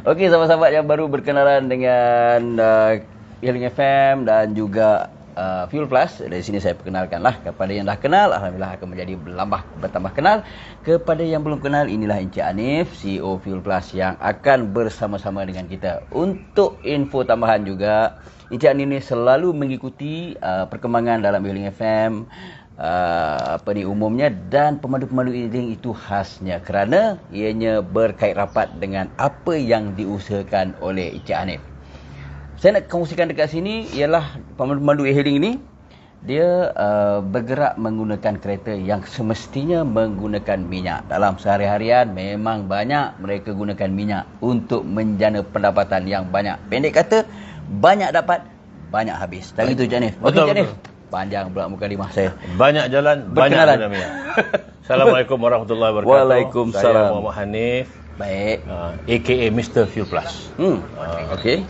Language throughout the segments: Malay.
Okey, sahabat-sahabat yang baru berkenalan dengan Healing FM dan juga Fuel Plus. Dari sini saya perkenalkanlah kepada yang dah kenal, alhamdulillah akan menjadi bertambah kenal. Kepada yang belum kenal, inilah Encik Hanif, CEO Fuel Plus yang akan bersama-sama dengan kita. Untuk info tambahan juga, Encik Hanif ni selalu mengikuti perkembangan dalam Healing FM umumnya, dan pemandu-pemandu healing itu khasnya kerana ianya berkait rapat dengan apa yang diusahakan oleh Encik Hanif. Saya nak kongsikan dekat sini ialah pemandu healing ini dia bergerak menggunakan kereta yang semestinya menggunakan minyak. Dalam sehari-harian memang banyak mereka gunakan minyak untuk menjana pendapatan yang banyak. Pendek kata, banyak dapat, banyak habis. Tak gitu Encik Hanif? Okey Encik Hanif. Panjang pula muka limah saya. Banyak jalan, banyak guna minyak. Assalamualaikum warahmatullahi wabarakatuh. Waalaikumsalam. Saya Muhammad Hanif. Baik. AKA Mr. Fuel Plus. Okey.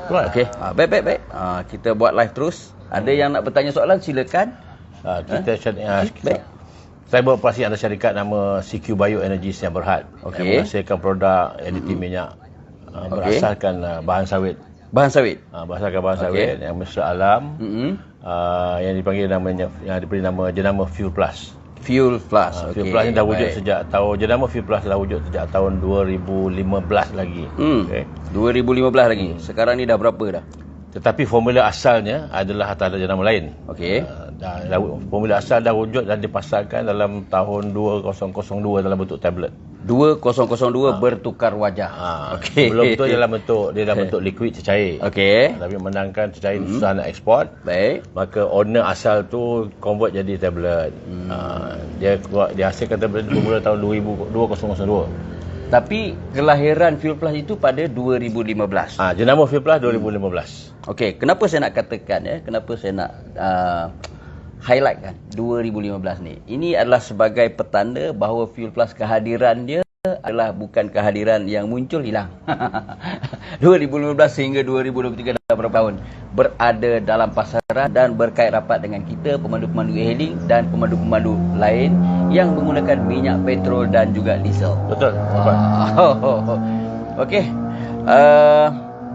Right. Okey. Baik. Kita buat live terus. Ada yang nak bertanya soalan, silakan. Saya beroperasi under syarikat nama CQ Bioenergies yang berhad. Okey. Yang menghasilkan produk editif minyak berasaskan bahan sawit. Bahan sawit. Berasaskan bahan sawit yang mesra alam. Yang dipanggil namanya, yang diberi nama jenama Fuel Plus. Fuel Plus. Fuel Plus ni dah wujud sejak tahun, jenama Fuel Plus dah wujud sejak tahun 2015 lagi. 2015 lagi. Sekarang ni dah berapa dah? Tetapi formula asalnya adalah atas jenama lain. Okey. Formula asal dah wujud dan dipasarkan dalam tahun 2002 dalam bentuk tablet. 2002 bertukar wajah. Okey. Belum tu dalam bentuk liquid cecair. Okey. Tapi menangkan cecair susah nak ekspor. Baik. Maka owner asal tu convert jadi tablet. Dia hasilkan tablet bermula tahun 2002. Tapi kelahiran Fuel Plus itu pada 2015. Jenama Fuel Plus 2015. Okey, kenapa saya nak katakan kenapa saya nak highlight kan 2015 ni. Ini adalah sebagai petanda bahawa Fuel Plus kehadiran dia adalah bukan kehadiran yang muncul hilang. 2015 sehingga 2023 dah berapa tahun berada dalam pasaran dan berkait rapat dengan kita, pemandu-pemandu e-hailing dan pemandu-pemandu lain yang menggunakan minyak petrol dan juga diesel. Betul. Okey.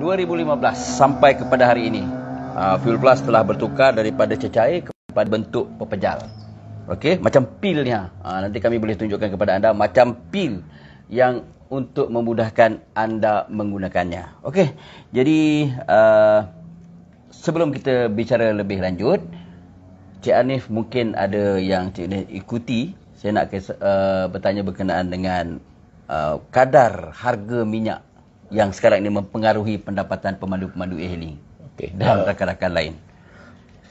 2015 sampai kepada hari ini, Fuel Plus telah bertukar daripada cecair kepada bentuk pepejal. Okey, macam pil ni. Nanti kami boleh tunjukkan kepada anda macam pil yang untuk memudahkan anda menggunakannya. Okey, jadi sebelum kita bicara lebih lanjut, Cik Hanif mungkin ada yang Cik Hanif ikuti. Saya nak bertanya berkenaan dengan kadar harga minyak yang sekarang ini mempengaruhi pendapatan pemandu-pemandu e-hailing dan rakan-rakan lain.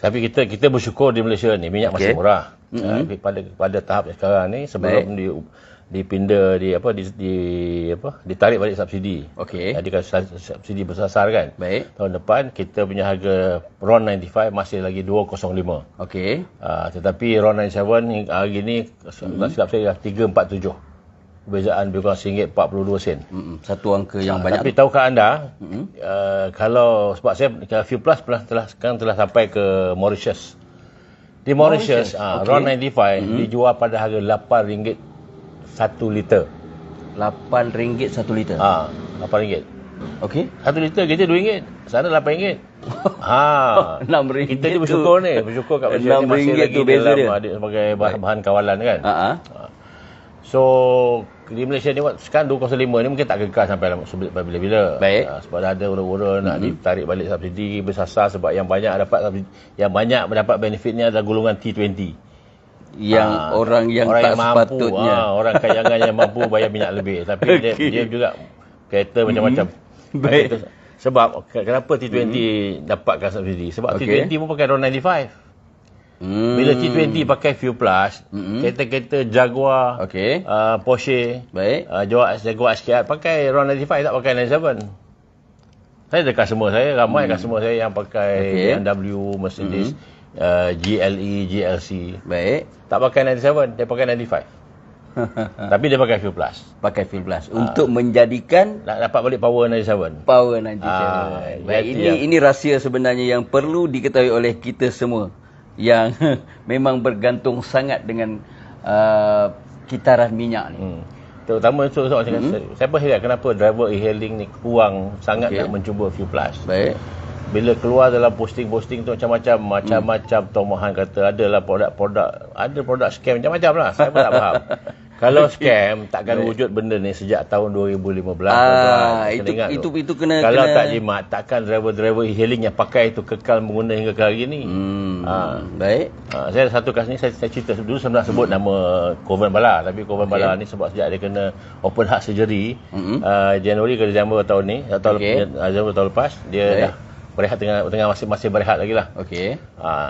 Tapi kita bersyukur di Malaysia ni minyak masih murah. Pada tahap sekarang ni sebelum dipinda ditarik balik subsidi. Jadi kan subsidi bersasar kan. Baik. Tahun depan kita punya harga RON 95 masih lagi 205. Okey. Tetapi RON 97 hari ni tak silap saya dah 347. Perbezaan lebih kurang RM1.42. Satu angka yang banyak. Tapi tahukah anda, kalau sebab saya Fuel Plus sekarang telah sampai ke Mauritius. Di Mauritius, RON 95 dijual pada harga RM8 1 liter. RM8 1 liter. RM8. Okey. 1 liter kita RM2. Sana RM8. RM6 kita ni bersyukur kat Malaysia ni masih lagi dalam sebagai bahan kawalan kan. So di Malaysia ni sekarang 205 ni mungkin tak kekal sampai bila-bila. Baik. Sebab dah ada ura-ura nak ditarik balik subsidi bersasar, sebab yang banyak mendapat benefitnya adalah golongan T20. Yang orang yang tak mampu, sepatutnya. Orang kayangan yang mampu bayar minyak lebih. Tapi dia juga kereta macam-macam. Baik. Sebab kenapa T20 dapatkan subsidi? Sebab T20 pun pakai RON 95. Bila T20 pakai Fuel Plus, kereta-kereta Jaguar, Porsche, Jaguar SKR pakai RON 95, tak pakai 97. Saya dekat semua saya, ramai customer saya yang pakai BMW, Mercedes, GLE, GLC. Baik. Tak pakai 97, dia pakai 95. Tapi dia pakai Fuel Plus. Pakai Fuel Plus untuk menjadikan dapat balik power 97. Power 97. Baik, ini rahsia sebenarnya yang perlu diketahui oleh kita semua yang memang bergantung sangat dengan kitaran minyak ni. Terutama itu saya pun heran kenapa driver e-hailing ni kurang sangat nak mencuba Fuel Plus. Baik. Bila keluar dalam posting-posting tu macam-macam tomohan kata adalah produk, ada produk scam macam-macam lah. Saya pun tak faham. Kalau scam takkan wujud benda ni sejak tahun 2015. Itu kena kalau tak jimat takkan driver-driver e-hailing yang pakai itu kekal menggunakan hingga ke hari ni. Baik. Saya ada satu kes ni saya cerita dulu, saya nak sebut nama Korban Bala, tapi Korban Bala ni sebab sejak dia kena open heart surgery Januari ke Disember tahun ni, Disember tahun lepas dia dah berehat, tengah masih berehat lagi lah.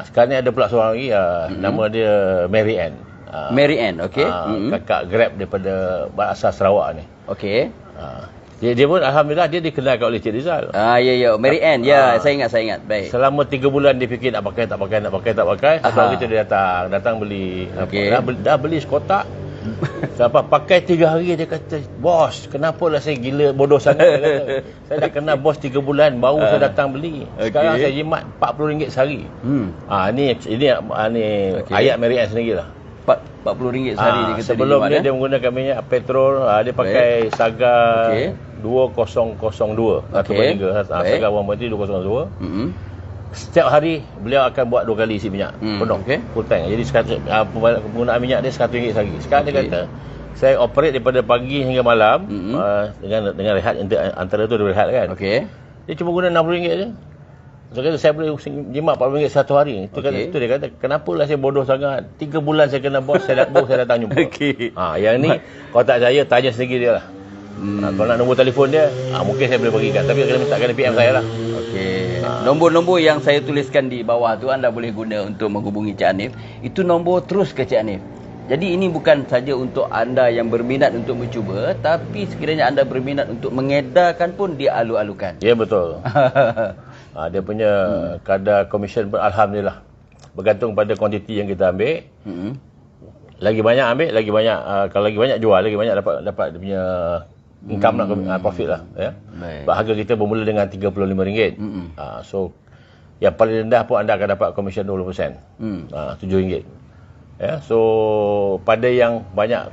Sekarang ni ada pula seorang lagi nama dia Mary Ann. Mary Ann, kakak Grab daripada asal Sarawak ni. Dia pun alhamdulillah dia dikenalkan oleh Cik Rizal. Ya, Mary Ann. Saya ingat. Baik. Selama 3 bulan dia fikir nak pakai. Satu hari tu dia datang beli. Dah beli sekotak. Sampai pakai 3 hari dia kata, "Bos, kenapalah saya gila bodoh sangat." Dia kata, "Saya dah kenal bos 3 bulan baru saya datang beli. Sekarang saya jimat RM40 sehari." Ini ayat Mary Ann sendirilah. RM40 sehari dia kata. Sebelum dia menggunakan minyak petrol, dia pakai Saga 2002 atau 3 Saga 1.3 2002. Setiap hari beliau akan buat 2 kali isi minyak penuh, full tank. Jadi penggunaan minyak dia RM100 sehari. Sekarang dia kata, saya operate daripada pagi hingga malam dengan rehat, antara tu dia rehat kan. Dia cuma guna RM60 je. Dia kata saya boleh jimat RM40 satu hari. Itu dia kata, kenapalah saya bodoh sangat. 3 bulan saya kena bos, saya datang jumpa. Yang ni kalau tak saya tanya sendiri dia lah. Kalau nak nombor telefon dia, mungkin saya boleh bagikan, tapi kena PM saya lah. Nombor-nombor yang saya tuliskan di bawah tu anda boleh guna untuk menghubungi Cik Hanif. Itu nombor terus ke Cik Hanif. Jadi ini bukan saja untuk anda yang berminat untuk mencuba, tapi sekiranya anda berminat untuk mengedarkan pun dia alu-alukan. Ya, betul. Dia punya kadar komisen pun alhamdulillah bergantung pada kuantiti yang kita ambil. Lagi banyak ambil, lagi banyak kalau lagi banyak jual, lagi banyak dapat dia punya income lah, profit lah ya. Sebab harga kita bermula dengan RM35. So yang paling rendah pun anda akan dapat komisen 20%. RM7. Ya, so pada yang banyak,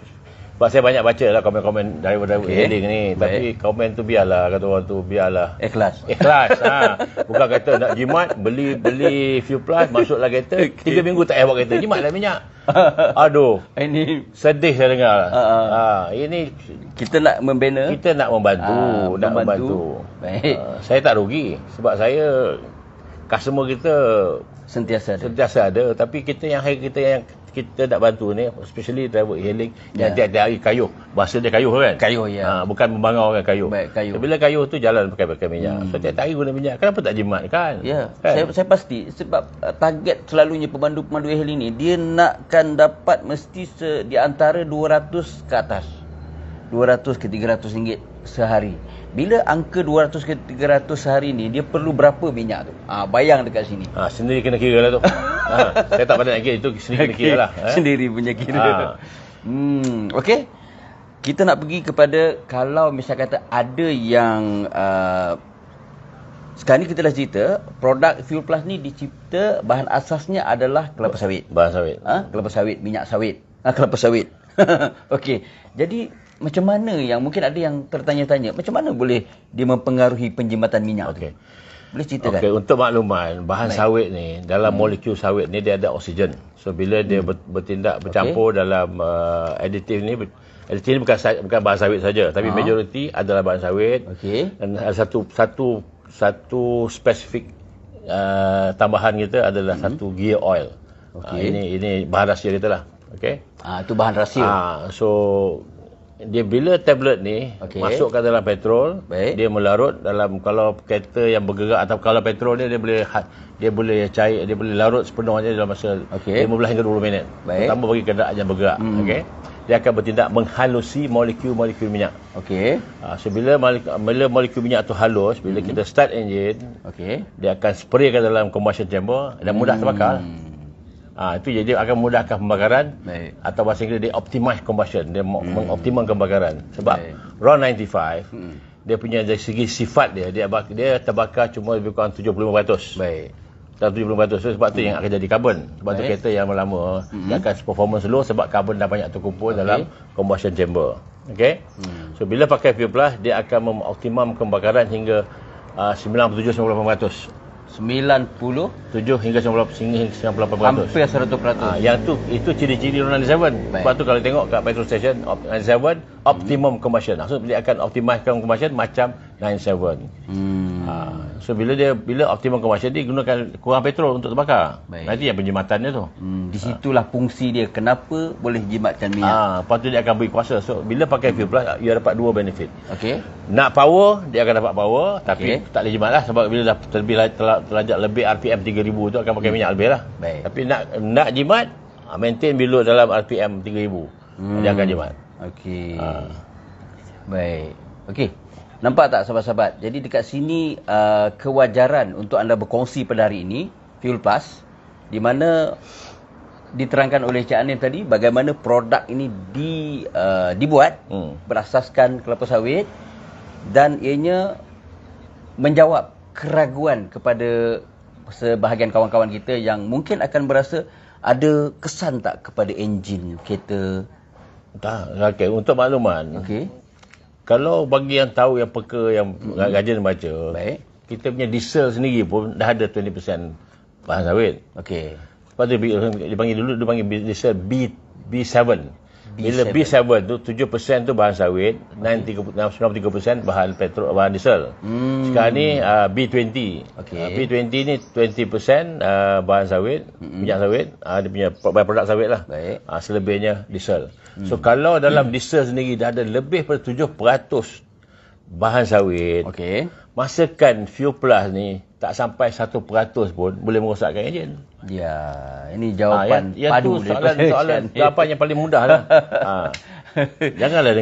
sebab saya banyak baca lah komen-komen driver-driver e-hailing ni. Tapi komen tu biarlah, kata orang tu biarlah. Ikhlas. Bukan kata nak jimat, beli Fuel Plus, masuklah kereta, 3 minggu tak buat kereta, jimatlah minyak. Aduh, ini sedih saya dengar. Ini kita nak membina, kita nak membantu. Baik. Saya tak rugi sebab saya customer kita sentiasa ada, tapi kita yang kita nak bantu ni, especially driver e-hailing yang tiap-tiap hari kayuh. Bahasa dia kayuh kan? Kayuh, ya. Bukan membangau orang kayuh. Baik, kayuh. Bila kayuh tu jalan pakai minyak. So tiap-tiap hari guna minyak. Kenapa tak jimat kan? Ya, kan? Saya pasti. Sebab target selalunya pemandu e-hailing ni, dia nakkan dapat mesti di antara 200 ke atas. 200 ke RM300 sehari. Bila angka 200 ke 300 sehari ni, dia perlu berapa minyak tu? Bayang dekat sini. Sendiri kena kira lah tu. Saya tak pandai nak kira, itu sendiri kena kira lah. Sendiri punya kira. Okey. Kita nak pergi kepada, kalau misal kata ada yang sekarang ni kita dah cerita, produk Fuel Plus ni dicipta, bahan asasnya adalah kelapa sawit. Bahan sawit. Kelapa sawit, minyak sawit. Kelapa sawit. Okey. Jadi macam mana yang mungkin ada yang tertanya-tanya, macam mana boleh dia mempengaruhi penjimatan minyak tu? Boleh ceritakan? Untuk makluman, bahan sawit ni, dalam molekul sawit ni dia ada oksigen. So bila dia bertindak bercampur dalam aditif ni bukan bahan sawit saja, tapi majoriti adalah bahan sawit. Dan ada satu spesifik tambahan kita adalah satu gear oil. Ini bahan rahsia kita lah. Itu bahan rahsia. So dia bila tablet ni masukkan dalam petrol, dia melarut dalam, kalau kereta yang bergerak atau kalau petrol dia boleh cair, dia boleh larut sepenuhnya dalam masa 15 hingga 20 minit. Tambah bagi kenderaan yang bergerak. Dia akan bertindak menghalusi molekul-molekul minyak. So bila molekul minyak tu halus, bila kita start engine, dia akan spray ke dalam combustion chamber dan mudah terbakar. Itu jadi akan memudahkan pembakaran. Atau bahasa Inggeris dia optimize combustion, dia mengoptimalkan pembakaran. Sebab RON 95 dia punya dari segi sifat dia terbakar cuma lebih kurang 75%. Dalam 70%. So, sebab tu yang akan jadi karbon. Sebab tu kereta yang lama dia akan performance low sebab karbon dah banyak terkumpul dalam combustion chamber. Okey. So bila pakai Fuel Plus, dia akan mengoptimum pembakaran hingga 97-98%. 97 hingga 98%. hampir 100%. Yang tu itu ciri-ciri Renault 97. Sebab tu kalau tengok kat petrol station 97 optimum combustion. Maksud dia akan optimiskan combustion macam 97. So bila optimum combustion dia gunakan kurang petrol untuk terbakar. Nanti yang penjimatannya tu. Di situlah fungsi dia kenapa boleh jimatkan minyak. Lepas tu dia akan beri kuasa. So bila pakai Fuel Plus, dia dapat dua benefit. Okey. Nak power, dia akan dapat power, tapi tak boleh jimat lah sebab bila dah terlajak lebih RPM 3000 tu akan pakai minyak lebih lah. Tapi nak jimat, maintain below dalam RPM 3000. Dia akan jimat. Okey. Baik. Okey. Nampak tak sahabat-sahabat? Jadi dekat sini kewajaran untuk anda berkongsi pada hari ini Fuel Plus, di mana diterangkan oleh Cik Hanif tadi bagaimana produk ini dibuat berasaskan kelapa sawit dan ianya menjawab keraguan kepada sebahagian kawan-kawan kita yang mungkin akan berasa ada kesan tak kepada enjin kereta. Tak, okey, untuk makluman. Okey. Kalau bagi yang tahu, yang peka, yang rajin baca, kita punya diesel sendiri pun dah ada 20% bahan sawit. Okey. Sebab tu dia panggil diesel B7. Bila B7 tu 7% tu bahan sawit, 93% bahan petrol, bahan diesel. Sekarang ni B20. B20 ni 20% bahan sawit, minyak sawit, dia punya produk sawit lah. Selebihnya diesel. So kalau dalam diesel sendiri dah ada lebih daripada 7% bahan sawit, masakan Fuel Plus ni tak sampai 1% pun boleh merosakkan enjin. Ya, ini jawapan padu soalan jawapan yang paling mudah lah. Janganlah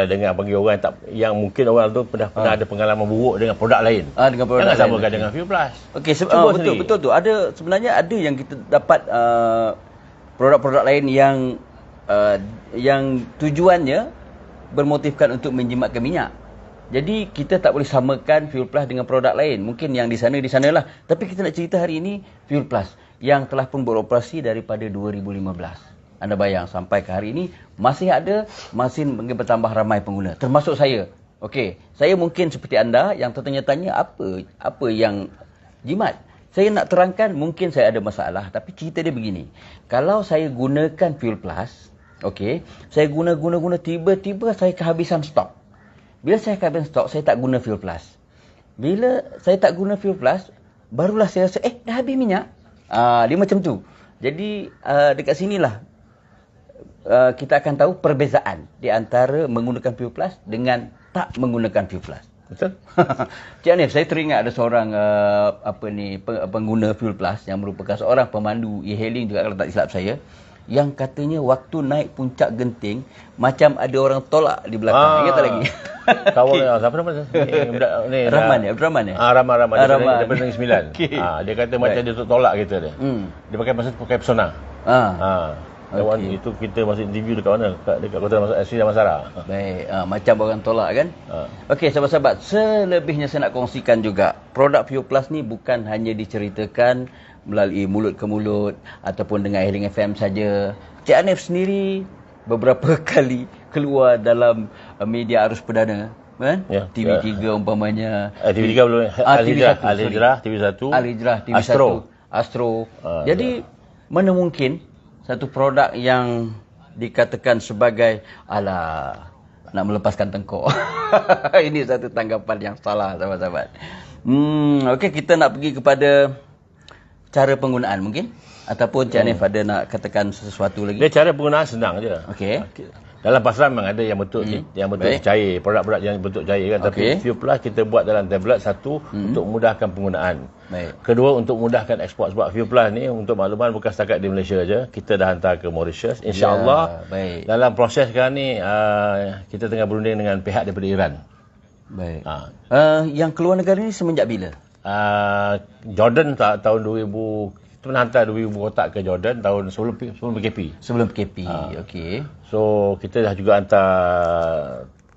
dengar panggil orang yang mungkin orang tu pernah ada pengalaman buruk dengan produk lain. Dengan produk jangan samakan dengan Fuel Plus. Okey, betul tu. Sebenarnya ada yang kita dapat produk-produk lain yang tujuannya bermotifkan untuk menjimatkan minyak. Jadi kita tak boleh samakan Fuel Plus dengan produk lain. Mungkin yang di sanalah. Tapi kita nak cerita hari ini Fuel Plus yang telah pun beroperasi daripada 2015. Anda bayang sampai ke hari ini masih bertambah ramai pengguna, termasuk saya. Okey, saya mungkin seperti anda yang tertanya-tanya apa yang jimat. Saya nak terangkan mungkin saya ada masalah, tapi cerita dia begini. Kalau saya gunakan Fuel Plus, okey, saya guna tiba-tiba saya kehabisan stok. Bila saya kehabisan stok, saya tak guna Fuel Plus. Bila saya tak guna Fuel Plus, barulah saya rasa, dah habis minyak. Dia macam tu. Jadi, dekat sinilah kita akan tahu perbezaan di antara menggunakan Fuel Plus dengan tak menggunakan Fuel Plus. Betul? Cik Hanif, saya teringat ada seorang pengguna Fuel Plus yang merupakan seorang pemandu e-hailing juga kalau tak silap saya, yang katanya waktu naik puncak Genting macam ada orang tolak di belakang. Ingat tak lagi? Kawan siapa nama ni? Rahman ya, Abdul Rahman ya? Rahman daripada Negeri Sembilan. Dia kata macam dia tolak kita dia. Dia pakai Persona. Itu kita masih interview dekat mana? Dekat Kota Sri Damansara. Baik, macam orang tolak kan? Okey, sahabat-sahabat, selebihnya saya nak kongsikan juga. Produk Fuel Plus ni bukan hanya diceritakan melalui mulut ke mulut ataupun dengan Hailing FM saja. Cik Hanif sendiri beberapa kali keluar dalam media arus perdana, kan? TV3 umpamanya. TV3 belum. Al-Hijrah, TV1. Al-Hijrah, TV1. Astro. Jadi mana mungkin satu produk yang dikatakan sebagai nak melepaskan tengkok. Ini satu tanggapan yang salah, sahabat-sahabat. Okey, kita nak pergi kepada cara penggunaan mungkin, ataupun Cik Hanif ada nak katakan sesuatu lagi? Dia cara penggunaan senang je. Okey. Dalam pasaran memang ada yang bentuk cair, produk-produk yang bentuk cair kan. Tapi Fuel Plus kita buat dalam tablet, satu untuk memudahkan penggunaan. Kedua untuk memudahkan ekspor, sebab Fuel Plus ni untuk makluman bukan setakat di Malaysia je, kita dah hantar ke Mauritius. InsyaAllah dalam proses sekarang ni kita tengah berunding dengan pihak daripada Iran. Baik. Yang keluar negara ni semenjak bila? Jordan tahun 2000, kita pernah hantar 2000 kotak ke Jordan tahun sebelum PKP. Sebelum PKP, okey. So kita dah juga hantar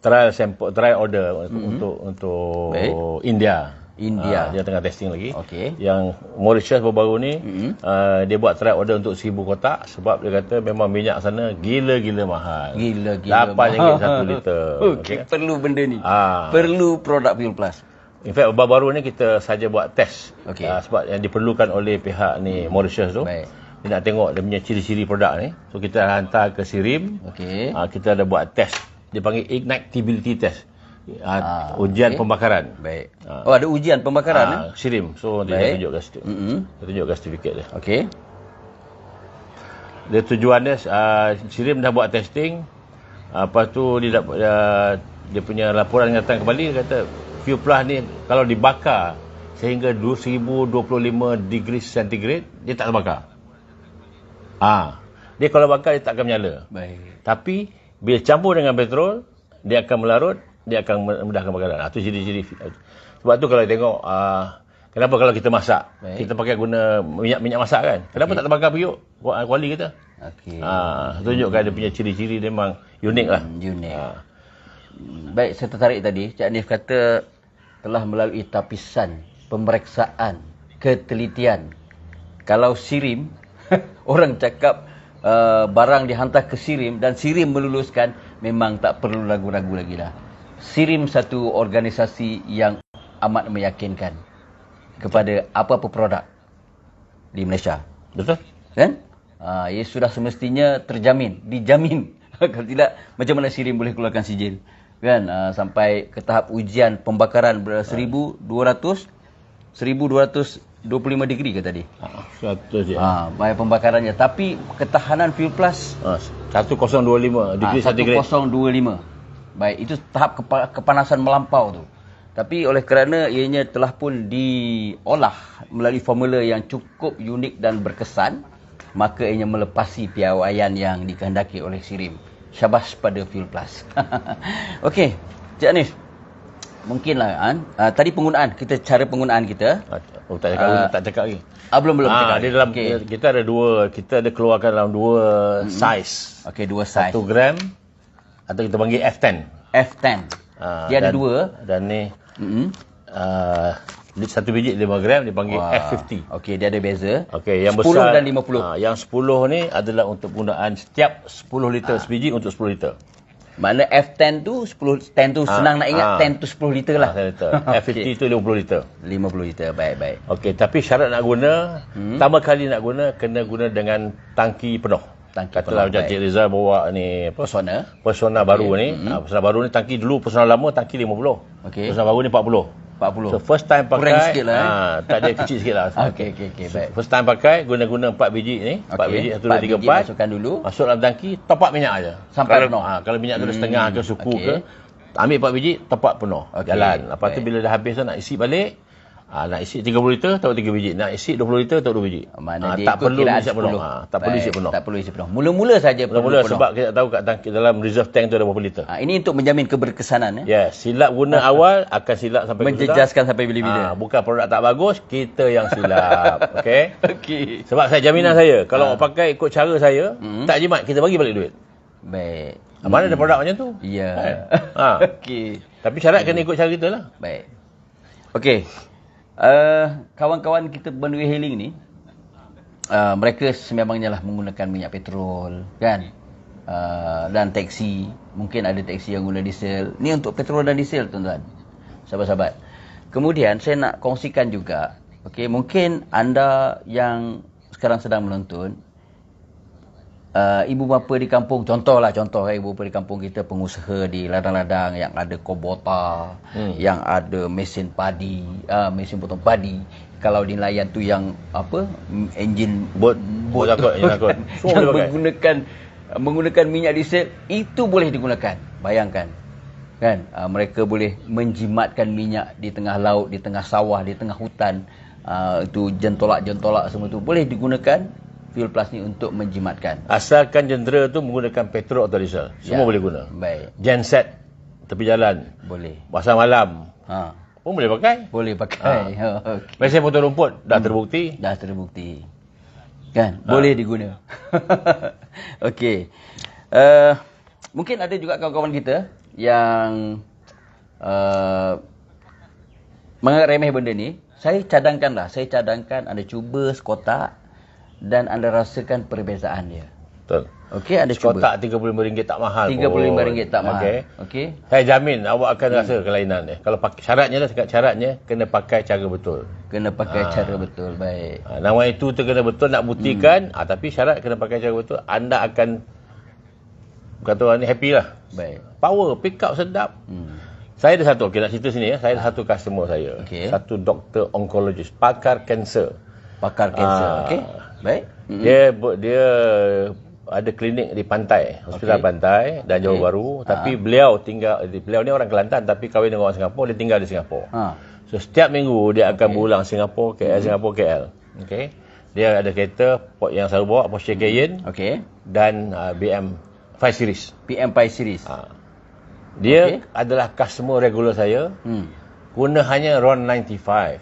trial order untuk India. Dia tengah testing lagi. Okey. Yang Mauritius baru-baru ni, dia buat try order untuk 1000 kotak sebab dia kata memang minyak sana gila-gila mahal. Gila-gila mahal. RM8 1 liter. Okey, perlu benda ni. Perlu produk Fuel Plus. In fact, baru-baru ni kita saja buat test. Okey. Sebab yang diperlukan oleh pihak ni Mauritius tu. Baik. Dia nak tengok dia punya ciri-ciri produk ni. So kita hantar ke Sirim. Okey. Kita ada buat test. Dia panggil ignitability test. Ujian pembakaran. Baik. Ada ujian pembakaran Sirim. So dia tunjukkan sertifikat dia. Okey. Dia tujuan dia Sirim dah buat testing. Lepas tu dia punya laporan datang kembali, dia kata Fuel Plus ni kalau dibakar sehingga 1025 degree centigrade, dia tak terbakar. Dia kalau bakar dia tak akan menyala. Baik. Tapi bila campur dengan petrol, dia akan melarut, dia akan memudahkan bakaran. Itu ciri-ciri. Sebab tu kalau tengok kenapa kalau kita masak, kita pakai guna minyak masak kan? Kenapa tak terbakar periuk kuali kita? Okey. Tunjukkan dia punya ciri-ciri dia memang unik lah. Unik. Baik, saya tertarik tadi. Cik Hanif kata telah melalui tapisan pemeriksaan, ketelitian. Kalau Sirim, orang cakap barang dihantar ke Sirim dan Sirim meluluskan, memang tak perlu ragu-ragu lagi dah. Sirim satu organisasi yang amat meyakinkan kepada apa-apa produk di Malaysia. Betul? Kan? Ia sudah semestinya terjamin, dijamin. Kalau tidak, macam mana Sirim boleh keluarkan sijil? Kan? Sampai ke tahap ujian pembakaran 1225 degree ke tadi? 100 je. Bayar pembakarannya. Tapi ketahanan Fuel Plus 1025 degree centigrade. 1025. Baik, itu tahap kepanasan melampau tu. Tapi oleh kerana ianya telah pun diolah melalui formula yang cukup unik dan berkesan, maka ianya melepasi piawaian yang dikehendaki oleh Sirim. Syabas pada Fuel Plus. Okey, Cik Hanif. Mungkinlah tadi penggunaan kita, cara penggunaan kita. Tak cakap lagi. Belum cakap. Dia dalam kita ada keluarkan dalam dua size. Okey, dua size. 1 gram atau kita panggil F10. F10. Dia ada dua. Dan ni satu biji 5 gram dipanggil F50. Okey, dia ada beza. Okey, yang 10 besar dan 50. Yang 10 ni adalah untuk penggunaan setiap 10 liter sebiji untuk 10 liter. Mana F10 tu 10 tu senang nak ingat 10 tu 10 liter lah. 10 liter. F50 tu 50 liter. 50 liter. Baik. Okey, tapi syarat nak guna, pertama kali nak guna kena guna dengan tangki penuh. Katalah macam Cik Rizal bawa ni Persona baru ni. Persona baru ni tangki dulu, Persona lama tangki 50. Persona baru ni 40. So first time pakai sikit lah, tak ada kecil sikit lah. Okey, baik. First time pakai guna 4 biji ni. 4 biji 1 2 3 4. Masukkan dulu. Masuk dalam tangki, top up minyak aja. Sampai penuh. Kalau minyak tu dah setengah ke suku ke, ambil 4 biji, top up penuh. Jalan. Lepas tu bila dah habis nak isi balik, nak isi 30 liter taruh 3 biji, nak isi 20 liter taruh 2 biji. Tak perlu isi penuh. Tak perlu isi penuh. Mula-mula saja perlu penuh. Sebab kita tak tahu kat tangki dalam reserve tank tu ada berapa liter. Ini untuk menjamin keberkesanan. Yes, silap guna awal akan silap sampai menjejaskan sampai bila-bila. Bukan produk tak bagus, kita yang silap. Okey. Sebab saya jaminan saya, kalau pakai ikut cara saya, tak jimat, kita bagi balik duit. Baik. Mana ada produk macam tu? Ya. Okey. Tapi syarat kena ikut cara kita lah. Baik. Okey. Kawan-kawan kita Bandung E-Hailing ni, mereka sememangnya lah menggunakan minyak petrol, kan? Dan teksi. Mungkin ada teksi yang guna diesel. Ni untuk petrol dan diesel, tuan-tuan, sahabat-sahabat. Kemudian saya nak kongsikan juga, okey, mungkin anda yang sekarang sedang menonton, ibu bapa di kampung, contoh ibu bapa di kampung kita pengusaha di ladang-ladang yang ada Kubota, yang ada mesin padi, mesin potong padi. Kalau di nelayan tu yang enjin bot yang menggunakan minyak diesel, itu boleh digunakan. Bayangkan, kan? Mereka boleh menjimatkan minyak di tengah laut, di tengah sawah, di tengah hutan. Itu jentolak-jentolak semua tu boleh digunakan Fuel Plus ni untuk menjimatkan. Asalkan jentera tu menggunakan petrol atau diesel, semua boleh guna. Baik. Genset tepi jalan boleh. Pasar malam pun boleh pakai. Boleh pakai. Okay. Mesin potong rumput dah terbukti. Kan? Boleh diguna. Okey. Mungkin ada juga kawan-kawan kita yang menganggap remeh benda ni, saya cadangkan anda cuba sekotak dan anda rasakan perbezaan dia. Betul. Okey, anda cuba. Sekotak RM35 tak mahal RM35 tak mahal. Okey. Saya jamin awak akan rasa kelainan dia. Kalau pakai syaratnya kena pakai cara betul. Kena pakai cara betul. Baik. Nama itu tu kena betul nak buktikan, tapi syarat kena pakai cara betul. Anda akan kata orang ni happy lah. Baik. Power, pick up sedap. Saya ada satu, nak cerita sini ya. Saya ada satu customer saya. Satu doktor onkologis, pakar kanser. Okey. Baik. Dia ada klinik di pantai, hospital pantai dan Johor Bahru, tapi beliau ni orang Kelantan tapi kahwin dengan orang Singapura, dia tinggal di Singapura. So setiap minggu dia akan berulang Singapura, KL. Okey. Dia ada kereta yang selalu bawa Porsche Cayenne. Dan BM 5 Series. PM5 Series. Dia adalah customer regular saya. Guna hanya RON 95.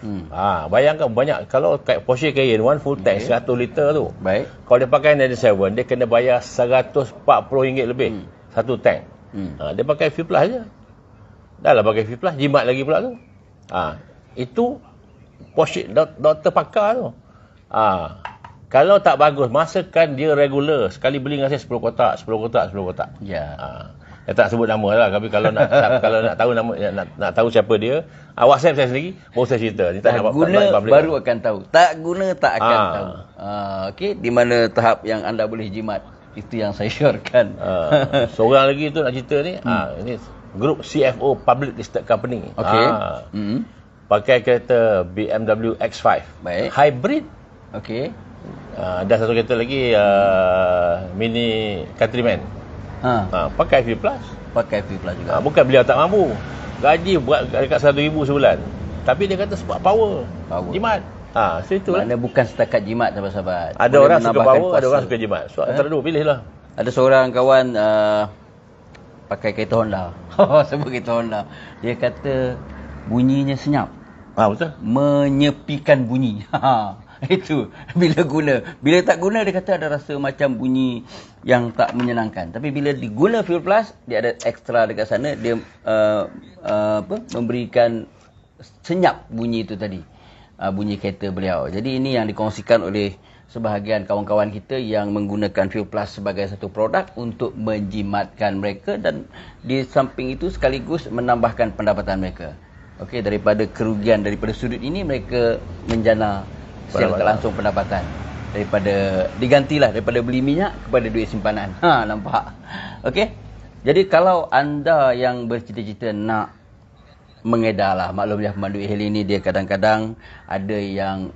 Bayangkan banyak, kalau Porsche Cayenne one full tank 100 liter tu. Baik. Kalau dia pakai 97, dia kena bayar RM140 lebih. Satu tank. Dia pakai V Plus je. Dah lah pakai V Plus, jimat lagi pula tu. Itu Porsche doktor pakar tu. Kalau tak bagus, masakan dia regular. Sekali beli dengan saya 10 kotak. Ya. Saya tak sebut nama lah, tapi kalau nak tahu nama, nak tahu siapa dia, WhatsApp saya sendiri, baru saya cerita. Ni tak guna baru akan tahu. Tak guna tak akan tahu. Okey, di mana tahap yang anda boleh jimat, itu yang saya syorkan. Seorang lagi tu nak cerita ni, ini grup CFO Public Listed Company. Okey. Pakai kereta BMW X5. Baik. Hybrid. Okey. Ada satu kereta lagi, Mini Countryman. Pakai V Plus. Pakai V Plus juga. Bukan beliau tak mampu. Gaji buat dekat RM1,000 sebulan. Tapi dia kata sebab power. Jimat. So itulah. Mana bukan setakat jimat, sahabat-sahabat. Ada orang suka power, ada orang suka jimat. So antara dua pilihlah. Ada seorang kawan pakai kereta Honda. Sebut kereta Honda. Dia kata bunyinya senyap. Betul. Menyepikan bunyi. Itu bila guna. Bila tak guna, dia kata ada rasa macam bunyi yang tak menyenangkan. Tapi bila diguna Fuel Plus, dia ada ekstra dekat sana. Dia memberikan senyap bunyi itu tadi. Bunyi kereta beliau. Jadi ini yang dikongsikan oleh sebahagian kawan-kawan kita yang menggunakan Fuel Plus sebagai satu produk untuk menjimatkan mereka, dan di samping itu sekaligus menambahkan pendapatan mereka. Okey, daripada kerugian daripada sudut ini, mereka menjana secara langsung pendapatan daripada digantilah daripada beli minyak kepada duit simpanan. Nampak? Okey. Jadi kalau anda yang bercita-cita nak mengedarlah, maklumlah pemandu e-hailing ini dia kadang-kadang ada yang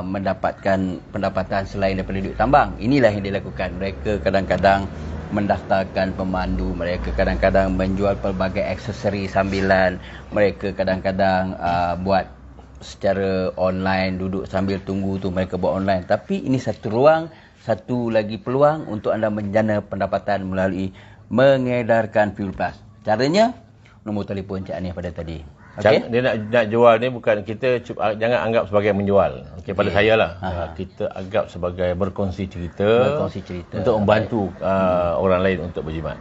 mendapatkan pendapatan selain daripada duit tambang. Inilah yang dilakukan. Mereka kadang-kadang mendaftarkan pemandu, mereka kadang-kadang menjual pelbagai aksesori sambilan, mereka kadang-kadang buat secara online, duduk sambil tunggu tu mereka buat online. Tapi ini satu ruang, satu lagi peluang untuk anda menjana pendapatan melalui mengedarkan Fuel Plus. Caranya, nombor telefon Cik Hanif pada tadi. Okay? Dia nak jual ni bukan, kita jangan anggap sebagai menjual. Pada saya lah. Kita anggap sebagai berkongsi cerita untuk membantu orang lain untuk berjimat.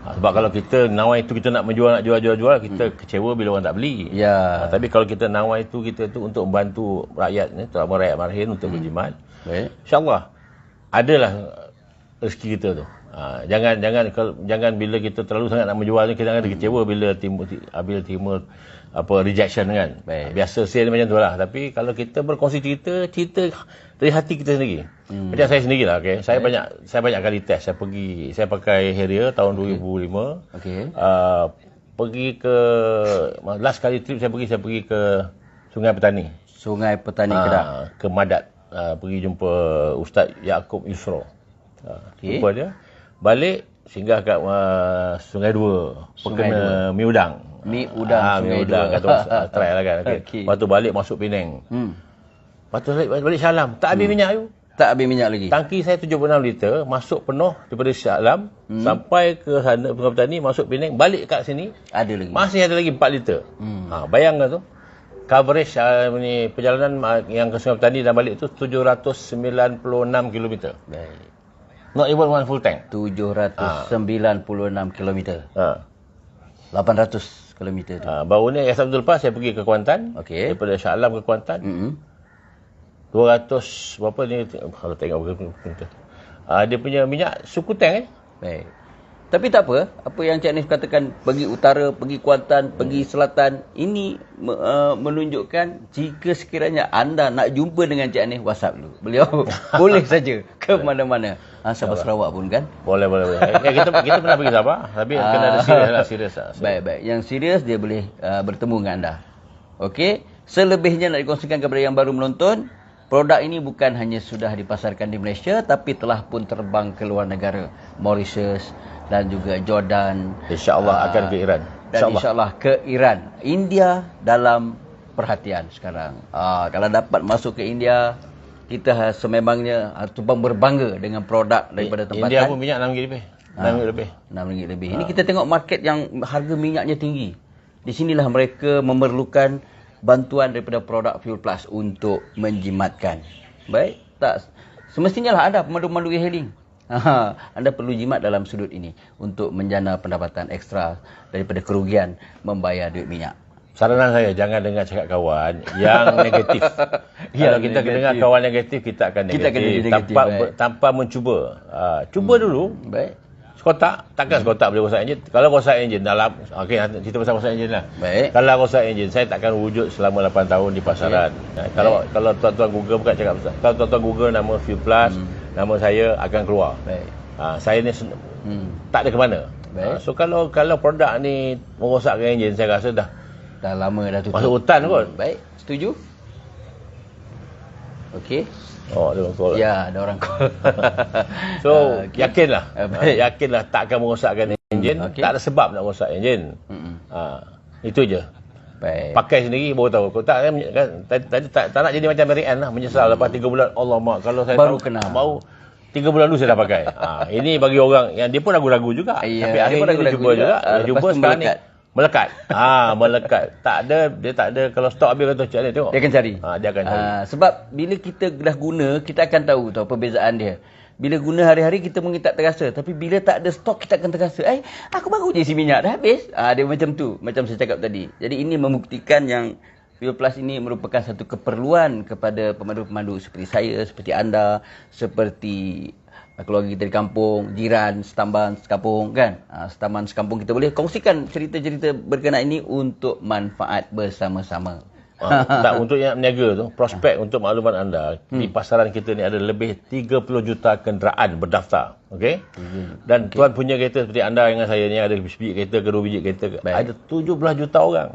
Sebab kalau kita nawai itu kita nak menjual, nak jual, kita kecewa bila orang tak beli. Tapi kalau kita nawai itu kita tu untuk membantu rakyat ni, terutama rakyat marhin untuk berjimat. InsyaAllah adalah rezeki kita tu. Jangan bila kita terlalu sangat nak menjual ni, kita akan kecewa bila timbul rejection kan. Biasa sale macam tu lah. Tapi kalau kita berkongsi cerita dari hati kita sendiri. Macam saya sendirilah, okey. Saya banyak kali test. Saya pakai Harrier tahun 2005. Pergi ke last kali trip saya pergi ke Sungai Petani. Kedah. Ke Madat. Pergi jumpa Ustaz Yaakob Yusro. Jumpa dia. Balik singgah kat Sungai Dua. Perkena Mi Udang. Sungai Dua. Kata try lah kan. Lepas tu balik masuk Penang. Lepas tu balik Shah Alam. Tak habis minyak tu. Tak habis minyak lagi. Tangki saya 76 liter. Masuk penuh daripada Shah Alam. Sampai ke sana Sungai Petani. Masuk Penang. Balik kat sini. Ada lagi. Masih ada lagi 4 liter. Bayangkan tu. Coverage perjalanan yang ke Sungai Petani dan balik tu 796 km. Baik. Not even one full tank. 796 km. 800 kilometer tu. Baru ni yang Sabtu lepas saya pergi ke Kuantan. Daripada Shah Alam ke Kuantan. 200 berapa ni, kalau tengok dia punya minyak suku tank Baik. Tapi tak apa yang Cik Hanif katakan, pergi utara, pergi Kuantan, pergi selatan, ini menunjukkan jika sekiranya anda nak jumpa dengan Cik Hanif, WhatsApp dulu. Beliau boleh saja ke mana-mana. Sabah Sarawak pun kan? Boleh. Kita pernah pergi Sabah, tapi kena ada serius lah. Baik. Yang serius dia boleh bertemu dengan anda. Okey. Selebihnya nak dikongsikan kepada yang baru menonton, produk ini bukan hanya sudah dipasarkan di Malaysia, tapi telah pun terbang ke luar negara. Mauritius dan juga Jordan. InsyaAllah akan ke Iran. Dan insyaAllah ke Iran. India dalam perhatian sekarang. Kalau dapat masuk ke India, kita sememangnya tumpang berbangga dengan produk daripada tempatan. India pun minyak RM6 lebih. RM6 lebih. Ini kita tengok market yang harga minyaknya tinggi. Di sinilah mereka memerlukan bantuan daripada produk Fuel Plus untuk menjimatkan. Baik, tak semestinya lah ada pemandu-pemandu e-hailing. Anda perlu jimat dalam sudut ini untuk menjana pendapatan ekstra daripada kerugian membayar duit minyak. Saranan saya, jangan dengar cakap kawan yang negatif. Kalau kita dengar kawan negatif, kita akan negatif. Tanpa mencuba. Cuba dulu. Baik. Sekotak, takkan sekotak boleh rosak enjin. Kalau rosak enjin dalam, cerita pasal rosak enjin lah. Baik. Kalau rosak enjin, saya takkan wujud selama 8 tahun di pasaran. Kalau tuan-tuan Google bukan cakap pasal. Kalau tuan-tuan Google nama Fuel Plus, nama saya akan keluar. Baik. Saya ni tak ada ke mana. So kalau produk ni merosakkan enjin, saya rasa dah lama dah tutup. masuk hutan kot. Baik, setuju? Okey. Ada orang call. Ya, ada orang call. So, yakinlah tak akan merosakkan enjin. Tak ada sebab nak rosak enjin. Itu je. Baik. Pakai sendiri baru tahu. Kalau tak tadi tak nak jadi macam Marian lah, menyesal lepas 3 bulan. Allah mak, kalau saya baru tahu, kenal. Baru 3 bulan dulu saya dah pakai. Ini bagi orang yang dia pun ragu-ragu juga. Tapi akhirnya dia cuba juga. Dia cuba sekarang ni melekat. Melekat. Dia tak ada kalau stok habis kata cik tengok. Dia akan cari. Dia akan cari. Sebab bila kita dah guna, kita akan tahu perbezaan dia. Bila guna hari-hari kita mungkin tak terasa, tapi bila tak ada stok kita akan terasa. Aku baru je isi minyak dah habis. Dia macam tu, macam saya cakap tadi. Jadi ini membuktikan yang Fuel Plus ini merupakan satu keperluan kepada pemandu-pemandu seperti saya, seperti anda, seperti keluarga kita di kampung, jiran, setamban sekampung kan. Setamban sekampung kita boleh kongsikan cerita-cerita berkenaan ini untuk manfaat bersama-sama. Untuk yang meniaga tu, prospek untuk makluman anda, di pasaran kita ni ada lebih 30 juta kenderaan berdaftar. Okey? Dan tuan punya kereta seperti anda dengan saya ni ada sebiji kereta ke 2 biji kereta, ada 17 juta orang.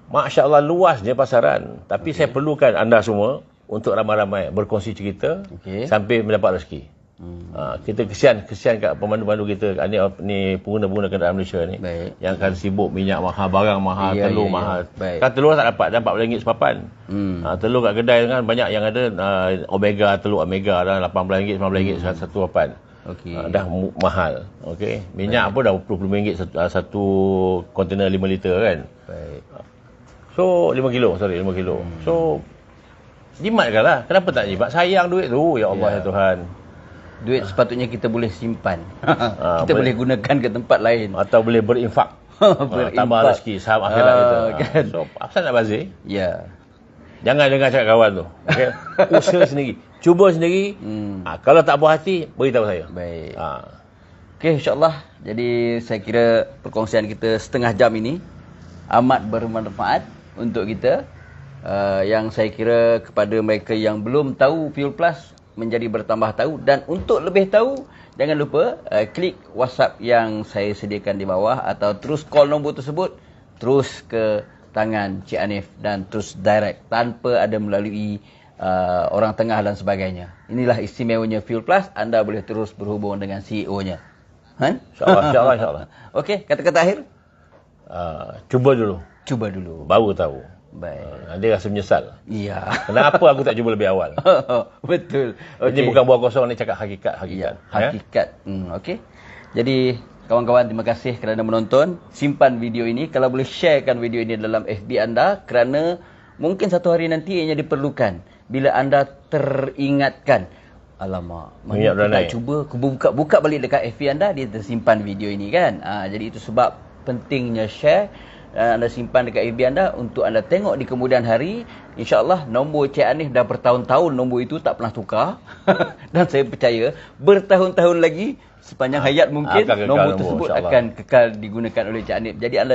Masya-Allah luasnya pasaran. Tapi saya perlukan anda semua untuk ramai-ramai berkongsi cerita sampai mendapat rezeki. Kita kesian kat pemandu-pemandu kita ni pengguna-pengguna kenderaan Malaysia ni. Yang akan sibuk minyak mahal, barang mahal, telur mahal. Kan telur tak dapat dah RM4 sepapan. Telur kat kedai kan banyak yang ada Omega, telur Omega dah RM18, RM19 satu papan. Dah mahal. Okey. Minyak pun dah RM20 satu kontainer 5 liter kan. So 5 kilo. So jimatkanlah. Kenapa tak jimat? Sayang duit tu. Ya Allah ya Tuhan. Duit sepatutnya kita boleh simpan. Kita boleh gunakan ke tempat lain. Atau boleh berinfak. Tambah rezeki, saham akhirat kita. Kan? So, apa nak bazir? Ya. Jangan dengar cakap kawan tu. Okay? Usaha sendiri. Cuba sendiri. Kalau tak puas hati, beritahu saya. Baik. Okey, insyaAllah. Jadi, saya kira perkongsian kita setengah jam ini amat bermanfaat untuk kita. Yang saya kira kepada mereka yang belum tahu Fuel Plus, menjadi bertambah tahu. Dan untuk lebih tahu, jangan lupa klik WhatsApp yang saya sediakan di bawah, atau terus call nombor tersebut, terus ke tangan Cik Hanif dan terus direct tanpa ada melalui orang tengah dan sebagainya. Inilah istimewanya Fuel Plus. Anda boleh terus berhubung dengan CEO-nya. InsyaAllah. Okey, kata-kata akhir? Cuba dulu. Baru tahu. Baik. Dia rasa menyesal. Ya. Kenapa aku tak cuba lebih awal? Betul. Ini bukan buah kosong, ni cakap hakikat. Ya, hakikat. Okey. Jadi, kawan-kawan, terima kasih kerana menonton. Simpan video ini. Kalau boleh sharekan video ini dalam FB anda, kerana mungkin satu hari nanti ianya diperlukan. Bila anda teringatkan, alamak, mana kita cuba buka balik dekat FB anda, dia tersimpan video ini kan. Jadi itu sebab pentingnya share. Anda simpan dekat FB anda untuk anda tengok di kemudian hari. InsyaAllah nombor Cik Hanif dah bertahun-tahun nombor itu tak pernah tukar. Dan saya percaya bertahun-tahun lagi sepanjang hayat mungkin nombor tersebut akan kekal digunakan oleh Cik Hanif. Jadi anda